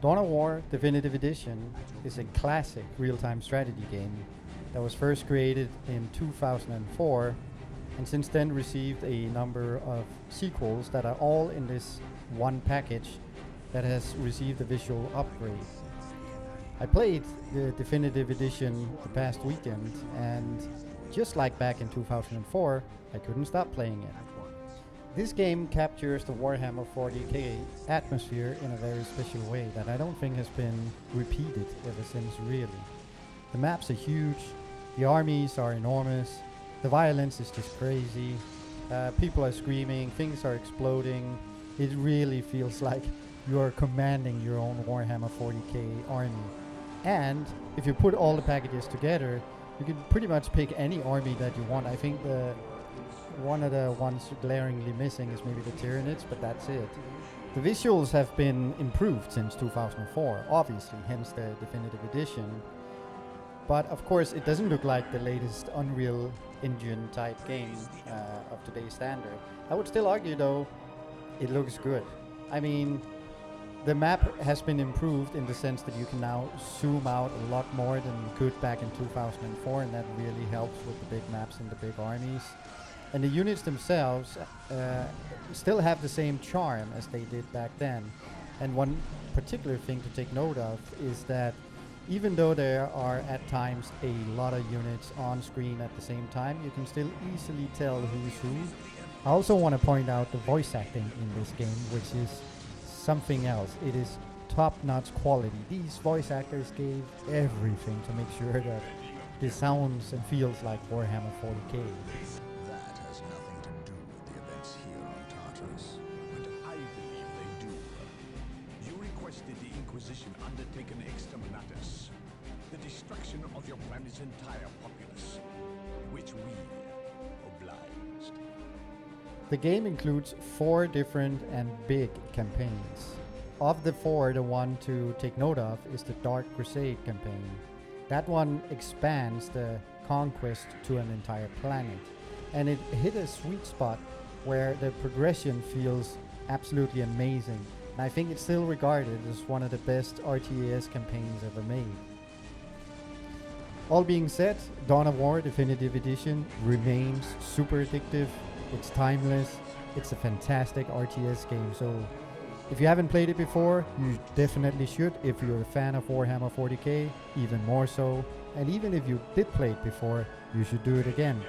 Dawn of War Definitive Edition is a classic real-time strategy game that was first created in 2004 and since then received a number of sequels that are all in this one package that has received a visual upgrade. I played the Definitive Edition the past weekend, and just like back in 2004, I couldn't stop playing it. This game captures the Warhammer 40k atmosphere in a very special way that I don't think has been repeated ever since, really. The maps are huge, the armies are enormous, the violence is just crazy, people are screaming, things are exploding. It really feels like you're commanding your own Warhammer 40k army. And if you put all the packages together, you can pretty much pick any army that you want. I think the one of the ones glaringly missing is maybe the Tyranids, but that's it. The visuals have been improved since 2004, obviously, hence the Definitive Edition. But of course, it doesn't look like the latest Unreal Engine type game of today's standard. I would still argue, though, it looks good. I mean, the map has been improved in the sense that you can now zoom out a lot more than you could back in 2004, and that really helps with the big maps and the big armies. And the units themselves still have the same charm as they did back then. And one particular thing to take note of is that even though there are at times a lot of units on screen at the same time, you can still easily tell who's who. I also want to point out the voice acting in this game, which is something else. It is top-notch quality. These voice actors gave everything to make sure that this sounds and feels like Warhammer 40k. That has nothing to do with the events here on Tartarus. But I believe they do. You requested the Inquisition undertake an exterminatus, the destruction of your planet's entire populace, which we obliged. The game includes 4 different and big campaigns. Of the 4, the one to take note of is the Dark Crusade campaign. That one expands the conquest to an entire planet, and it hit a sweet spot where the progression feels absolutely amazing. And I think it's still regarded as one of the best RTS campaigns ever made. All being said, Dawn of War Definitive Edition remains super addictive. It's timeless. It's a fantastic RTS game. So if you haven't played it before, you definitely should. If you're a fan of Warhammer 40k, even more so. And even if you did play it before, you should do it again.